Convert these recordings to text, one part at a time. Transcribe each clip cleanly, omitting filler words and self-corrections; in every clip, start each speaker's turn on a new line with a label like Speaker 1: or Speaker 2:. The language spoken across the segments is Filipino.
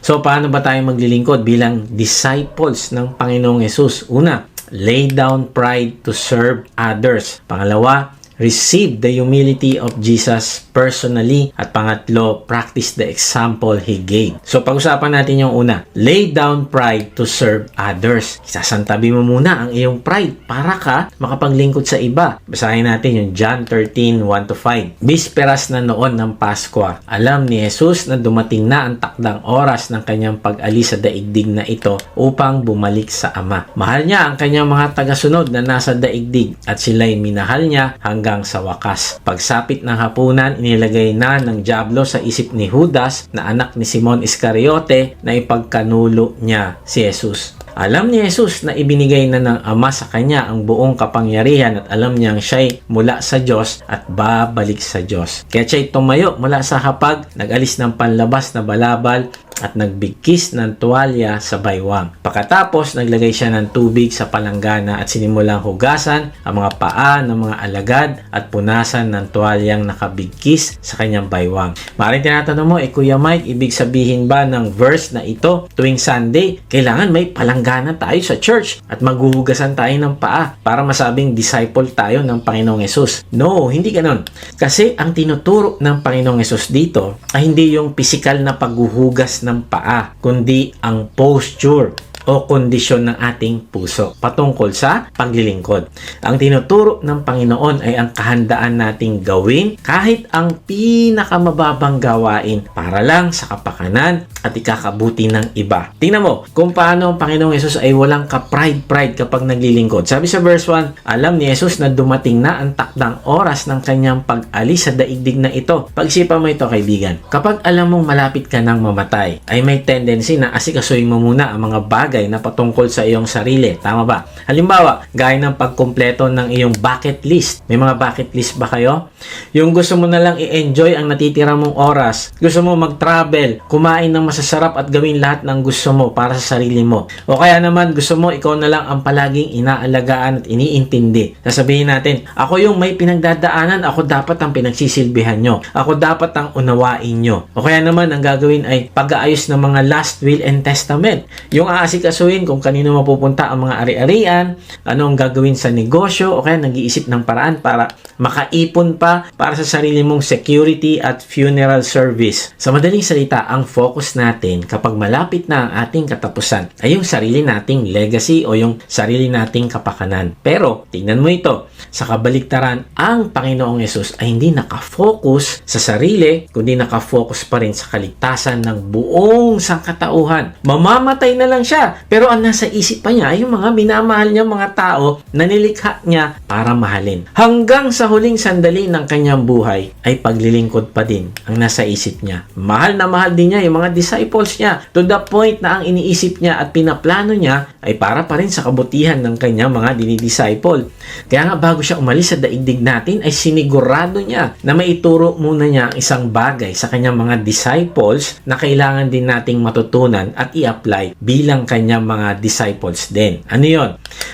Speaker 1: So, paano ba tayo maglilingkod bilang disciples ng Panginoong Hesus? Una, lay down pride to serve others. Pangalawa, receive the humility of Jesus personally. At pangatlo, practice the example He gave. So, pag-usapan natin yung una. Lay down pride to serve others. Isasantabi mo muna ang iyong pride para ka makapaglingkod sa iba. Basahin natin yung John 13:1-5. Bisperas na noon ng Pasko, alam ni Jesus na dumating na ang takdang oras ng kanyang pag-alis sa daigdig na ito upang bumalik sa Ama. Mahal niya ang kanyang mga tagasunod na nasa daigdig at sila'y minahal niya hanggang sa wakas. Pagsapit ng hapunan, inilagay na ng dyablo sa isip ni Judas na anak ni Simon Iscariote na ipagkanulo niya si Jesus. Alam ni Jesus na ibinigay na ng Ama sa kanya ang buong kapangyarihan at alam niyang siya'y mula sa Diyos at babalik sa Diyos. Kaya siya'y tumayo mula sa hapag, nag-alis ng panlabas na balabal at nagbigkis ng tuwalya sa baywang. Pagkatapos, naglagay siya ng tubig sa palanggana at sinimulang hugasan ang mga paa ng mga alagad at punasan ng tuwalyang nakabigkis sa kanyang baywang. Maaaring tinatanong mo, Kuya Mike, ibig sabihin ba ng verse na ito tuwing Sunday, kailangan may palanggana tayo sa church at maghuhugasan tayo ng paa para masabing disciple tayo ng Panginoong Hesus? No, hindi ganon. Kasi ang tinuturo ng Panginoong Hesus dito ay hindi yung physical na paghuhugas ng paa, kundi ang posture o kondisyon ng ating puso patungkol sa paglilingkod. Ang tinuturo ng Panginoon ay ang kahandaan nating gawin kahit ang pinakamababang gawain para lang sa kapakanan at ikakabuti ng iba. Tingnan mo kung paano ang Panginoong Hesus ay walang ka-pride kapag naglilingkod. Sabi sa verse 1, alam ni Hesus na dumating na ang takdang oras ng kanyang pag-alis sa daigdig na ito. Pag-isipan mo ito, kaibigan. Kapag alam mong malapit ka nang mamatay, ay may tendency na asikasuhin mo muna ang mga bagay na patungkol sa iyong sarili. Tama ba? Halimbawa, gaya ng pagkumpleto ng iyong bucket list. May mga bucket list ba kayo? Yung gusto mo na lang i-enjoy ang natitira mong oras. Gusto mo mag-travel, kumain ng masasarap at gawin lahat ng gusto mo para sa sarili mo. O kaya naman gusto mo ikaw na lang ang palaging inaalagaan at iniintindi. Sasabihin natin, ako yung may pinagdadaanan, ako dapat ang pinagsisilbihan nyo. Ako dapat ang unawain nyo. O kaya naman ang gagawin ay pag-aayos ng mga last will and testament. Yung kasuhin kung kanino mapupunta ang mga ari-arian, ano ang gagawin sa negosyo, o kaya nag-iisip ng paraan para makaipon pa para sa sarili mong security at funeral service. Sa madaling salita, ang focus natin kapag malapit na ang ating katapusan ay yung sarili nating legacy o yung sarili nating kapakanan. Pero, tingnan mo ito, sa kabaligtaran, ang Panginoong Hesus ay hindi nakafocus sa sarili, kundi nakafocus pa rin sa kaligtasan ng buong sangkatauhan. Mamamatay na lang siya, pero ang nasa isip pa niya ay yung mga minamahal niya mga tao na nilikha niya para mahalin. Hanggang sa huling sandali ng kanyang buhay ay paglilingkod pa din ang nasa isip niya. Mahal na mahal din niya yung mga disciples niya to the point na ang iniisip niya at pinaplano niya ay para pa rin sa kabutihan ng kanyang mga dinidisciple. Kaya nga bago siya umalis sa daigdig natin ay sinigurado niya na maituro muna niya ang isang bagay sa kanyang mga disciples na kailangan din nating matutunan at i-apply bilang kanyang mga disciples din. Ano yon?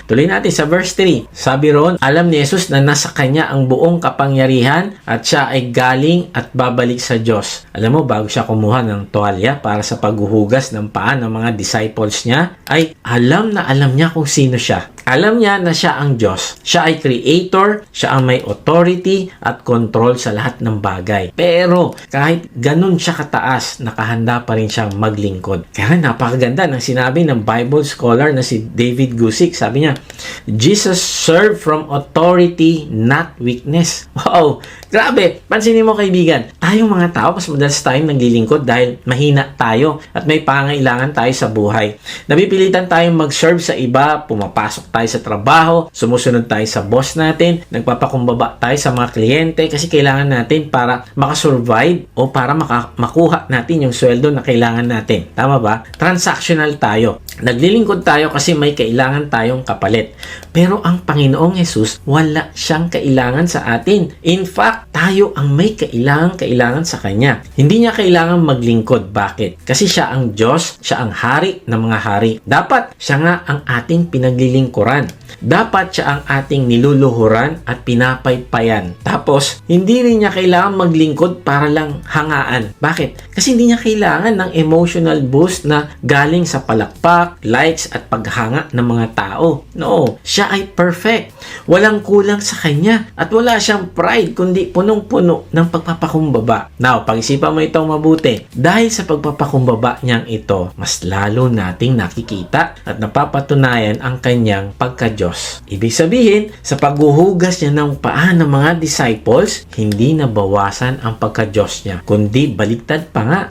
Speaker 1: Tuloy natin sa verse 3. Sabi roon, alam ni Jesus na nasa kanya ang buong kapangyarihan at siya ay galing at babalik sa Diyos. Alam mo, bago siya kumuha ng tuwalya para sa paghuhugas ng paa ng mga disciples niya, ay alam niya kung sino siya. Alam niya na siya ang Diyos. Siya ay creator, siya ang may authority at control sa lahat ng bagay. Pero kahit ganun siya kataas, nakahanda pa rin siyang maglingkod. Kaya napakaganda ng sinabi ng Bible scholar na si David Guzik. Sabi niya, Jesus served from authority, not weakness. Wow! Grabe! Pansinin mo kaibigan, tayong mga tao, mas madalas tayong naglilingkod dahil mahina tayo at may pangailangan tayo sa buhay. Napipilitan tayong mag-serve sa iba, pumapasok tayo sa trabaho, sumusunod tayo sa boss natin, nagpapakumbaba tayo sa mga kliyente kasi kailangan natin para makasurvive o para makuha natin yung sweldo na kailangan natin. Tama ba? Transactional tayo. Naglilingkod tayo kasi may kailangan tayong kapalit. Pero ang Panginoong Hesus, wala siyang kailangan sa atin. In fact, tayo ang may kailangan sa Kanya. Hindi niya kailangan maglingkod. Bakit? Kasi siya ang Diyos, siya ang hari ng mga hari. Dapat siya nga ang ating pinaglilingkod lingkuran. Dapat siya ang ating niluluhuran at pinapaypayan. Tapos, hindi rin niya kailangan maglingkod para lang hangaan. Bakit? Kasi hindi niya kailangan ng emotional boost na galing sa palakpak, likes at paghanga ng mga tao. No, siya ay perfect. Walang kulang sa kanya at wala siyang pride kundi punong-puno ng pagpapakumbaba. Now, pag-isipan mo itong mabuti. Dahil sa pagpapakumbaba niyang ito, mas lalo nating nakikita at napapatunayan ang kanyang pagka-Diyos. Ibig sabihin, sa paghuhugas niya ng paa ng mga disciples, hindi nabawasan ang pagka-Diyos niya, kundi baliktad pa nga.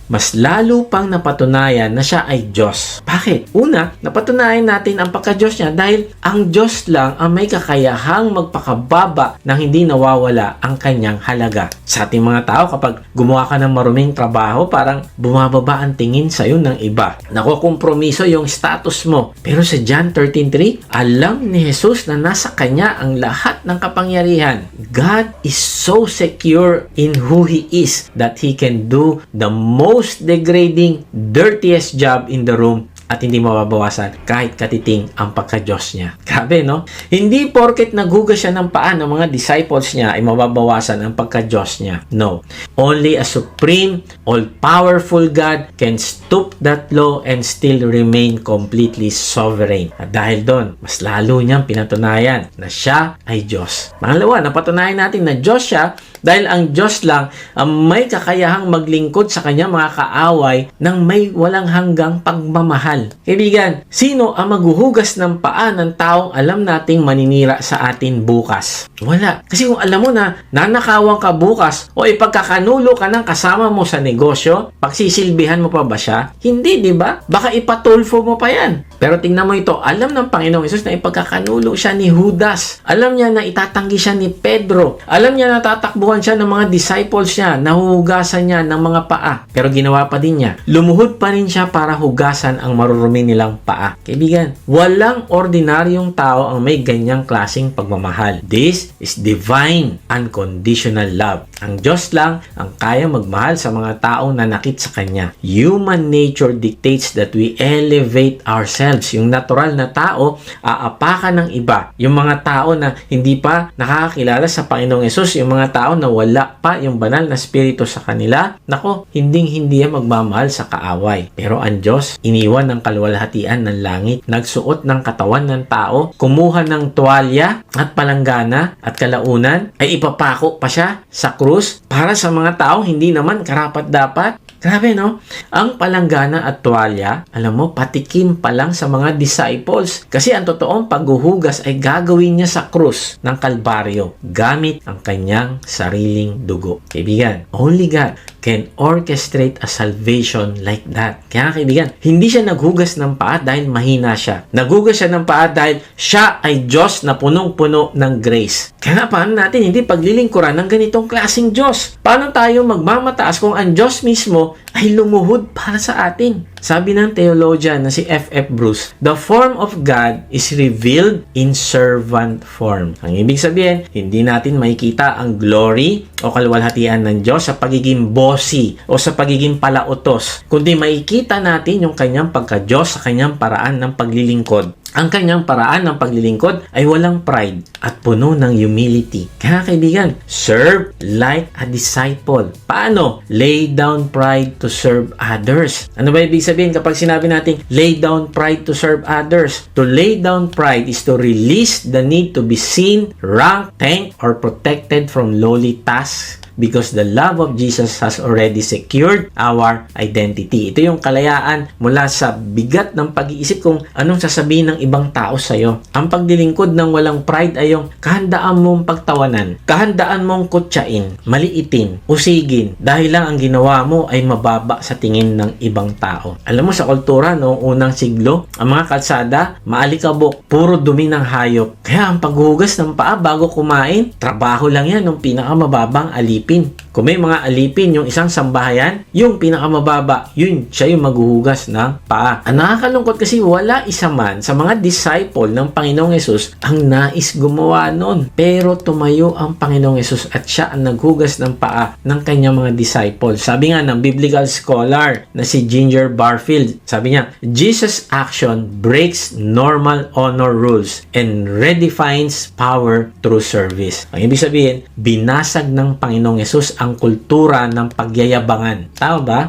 Speaker 1: Mas lalo pang napatunayan na siya ay Diyos. Bakit? Una, napatunayan natin ang pagka-Diyos niya dahil ang Diyos lang ang may kakayahang magpakababa nang hindi nawawala ang kanyang halaga. Sa ating mga tao, kapag gumawa ka ng maruming trabaho, parang bumababa ang tingin sa'yo ng iba. Nakukompromiso yung status mo. Pero sa John 13:3, alam ni Jesus na nasa kanya ang lahat ng kapangyarihan. God is so secure in who He is that He can do the most degrading, dirtiest job in the room at hindi mababawasan kahit katiting ang pagka-Diyos niya. Grabe, no? Hindi porket naghugas siya ng paa ng mga disciples niya ay mababawasan ang pagka-Diyos niya. No. Only a supreme, all-powerful God can stoop that low and still remain completely sovereign. At dahil doon, mas lalo niyang pinatunayan na siya ay Diyos. Pangalawa, napatunayan natin na Diyos siya dahil ang Diyos lang ang may kakayahang maglingkod sa kanyang mga kaaway ng may walang hanggang pagmamahal. Kaibigan, sino ang maghuhugas ng paa ng taong alam nating maninira sa atin bukas? Wala. Kasi kung alam mo na nanakawan ka bukas o ipagkakanulo ka ng kasama mo sa negosyo, pagsisilbihan mo pa ba siya? Hindi, di ba? Baka ipatulfo mo pa yan. Pero tingnan mo ito, alam ng Panginoong Hesus na ipagkakanulo siya ni Judas. Alam niya na itatanggi siya ni Pedro. Alam niya na tatakbuhan siya ng mga disciples niya, nahuhugasan niya ng mga paa. Pero ginawa pa din niya. Lumuhod pa rin siya para hugasan ang marurumi nilang paa. Kaibigan, walang ordinaryong tao ang may ganyang klaseng pagmamahal. This is divine, unconditional love. Ang Diyos lang ang kaya magmahal sa mga taong nanakit sa Kanya. Human nature dictates that we elevate ourselves. Yung natural na tao, aapakan ng iba. Yung mga tao na hindi pa nakakakilala sa Panginoong Hesus, yung mga tao na wala pa yung banal na spirito sa kanila, nako, hindi yan magmamahal sa kaaway. Pero ang Diyos, iniwan ng kaluwalhatian ng langit, nagsuot ng katawan ng tao, kumuha ng tuwalya at palanggana at kalaunan, ay ipapako pa siya sa krus para sa mga tao hindi naman karapat-dapat. Grabe, no? Ang palanggana at tuwalya, alam mo, patikim pa lang sa mga disciples. Kasi ang totoong paghuhugas ay gagawin niya sa krus ng Kalbaryo gamit ang kanyang sariling dugo. Kaibigan, only God can orchestrate a salvation like that. Kaya kaibigan, hindi siya naghugas ng paa dahil mahina siya. Naghugas siya ng paa dahil siya ay Diyos na punong-puno ng grace. Kaya paano natin hindi paglilingkuran ng ganitong klaseng Diyos? Paano tayo magmamataas kung ang Diyos mismo ay lumuhod para sa atin? Sabi ng theologian na si F.F. Bruce, the form of God is revealed in servant form. Ang ibig sabihin, hindi natin makikita ang glory o kaluwalhatian ng Diyos sa pagiging bossy o sa pagiging palautos, kundi makikita natin yung kanyang pagka-Diyos sa kanyang paraan ng paglilingkod. Ang kanyang paraan ng paglilingkod ay walang pride at puno ng humility. Kaya kaibigan, serve like a disciple. Paano? Lay down pride to serve others. Ano ba ibig sabihin kapag sinabi natin lay down pride to serve others? To lay down pride is to release the need to be seen, ranked, thanked, or protected from lowly tasks, because the love of Jesus has already secured our identity. Ito yung kalayaan mula sa bigat ng pag-iisip kung anong sasabihin ng ibang tao sa'yo. Ang paglilingkod ng walang pride ay yung kahandaan mong pagtawanan, kahandaan mong kutsain, maliitin, usigin, dahil lang ang ginawa mo ay mababa sa tingin ng ibang tao. Alam mo, sa kultura noong unang siglo, ang mga kalsada, maalikabok, puro dumi ng hayop. Kaya ang paghuhugas ng paa bago kumain, trabaho lang yan ng pinakamababang alipin. Kung may mga alipin yung isang sambahayan, yung pinakamababa, yun siya yung maghuhugas ng paa. Ang nakakalungkot kasi wala isa man sa mga disciple ng Panginoong Hesus ang nais gumawa nun. Pero tumayo ang Panginoong Hesus at siya ang naghugas ng paa ng kanyang mga disciple. Sabi nga ng biblical scholar na si Ginger Barfield, sabi niya, Jesus' action breaks normal honor rules and redefines power through service. Ang ibig sabihin, binasag ng Panginoong Hesus ang kultura ng pagyayabangan. Tama ba?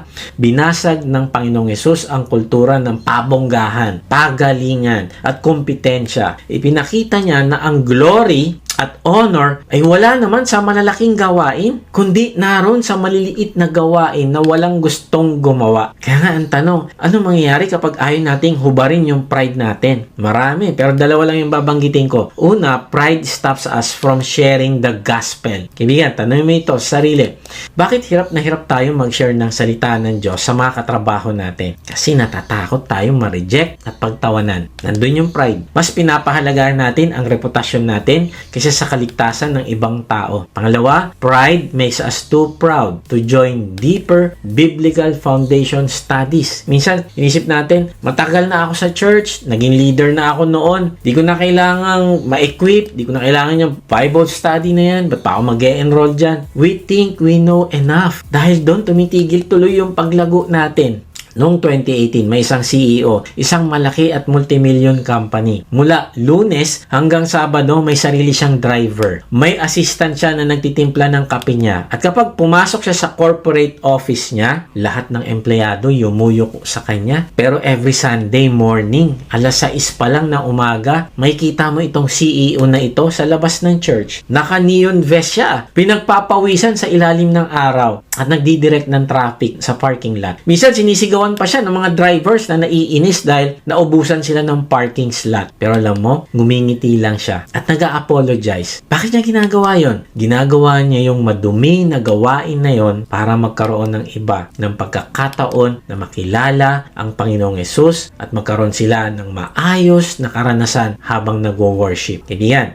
Speaker 1: Binasag ng Panginoong Hesus ang kultura ng pabonggahan, pagalingan, at kompetensya. Ipinakita niya na ang glory at honor ay wala naman sa malalaking gawain, kundi naroon sa maliliit na gawain na walang gustong gumawa. Kaya nga ang tanong, ano mangyayari kapag ayaw nating hubarin yung pride natin? Marami, pero dalawa lang yung babanggitin ko. Una, pride stops us from sharing the gospel. Kaibigan, tanongin mo ito sa sarili. Bakit hirap na hirap tayo mag-share ng salita ng Diyos sa mga katrabaho natin? Kasi natatakot tayo ma-reject at pagtawanan. Nandun yung pride. Mas pinapahalagaan natin ang reputasyon natin kaysa sa kaligtasan ng ibang tao. Pangalawa, pride makes us too proud to join deeper biblical foundation studies. Minsan, inisip natin, matagal na ako sa church, naging leader na ako noon, di ko na kailangang ma-equip, di ko na kailangan yung Bible study na yan, ba't pa ako mag-e-enroll dyan? We think we know enough. Dahil doon, tumitigil tuloy yung paglago natin. Noong 2018, may isang CEO, isang malaki at multimillion company. Mula Lunes hanggang Sabado, may sarili siyang driver. May assistant siya na nagtitimpla ng kape niya. At kapag pumasok siya sa corporate office niya, lahat ng empleyado yumuyok sa kanya. Pero every Sunday morning, alas 6 pa lang ng umaga, may kita mo itong CEO na ito sa labas ng church. Naka-neon vest siya. Pinagpapawisan sa ilalim ng araw at nagdidirect ng traffic sa parking lot. Minsan sinisigawan pa siya ng mga drivers na naiinis dahil naubusan sila ng parking slot. Pero alam mo, ngumingiti lang siya at nag-a-apologize. Bakit niya ginagawa yon? Ginagawa niya yung madumi na gawain na yon para magkaroon ng iba ng pagkakataon na makilala ang Panginoong Hesus at magkaroon sila ng maayos na karanasan habang nag-worship. Kaibigan,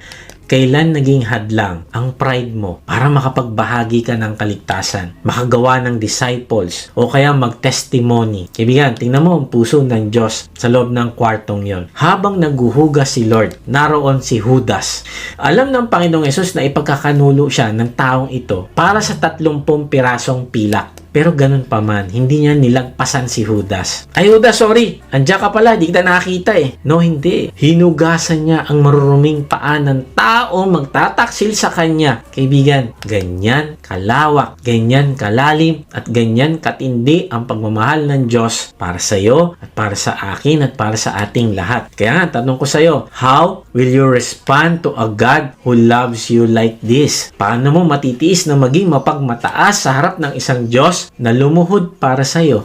Speaker 1: kailan naging hadlang ang pride mo para makapagbahagi ka ng kaligtasan, makagawa ng disciples, o kaya mag-testimony? Kaibigan, tingnan mo ang puso ng Diyos sa loob ng kwartong yon. Habang naguhugas si Lord, naroon si Judas. Alam ng Panginoong Hesus na ipagkakanulo siya ng taong ito para sa 30 pirasong pilak. Pero ganun pa man, hindi niya nilagpasan si Judas. Ay Judas, sorry, andiyan ka pala, di kita nakita eh. No, hindi. Hinugasan niya ang maruruming paa ng tao magtataksil sa kanya. Kaibigan, ganyan kalawak, ganyan kalalim, at ganyan katindi ang pagmamahal ng Diyos para sa iyo, at para sa akin, at para sa ating lahat. Kaya nga, tanong ko sa iyo, how will you respond to a God who loves you like this? Paano mo matitiis na maging mapagmataas sa harap ng isang Diyos na lumuhod para sa iyo?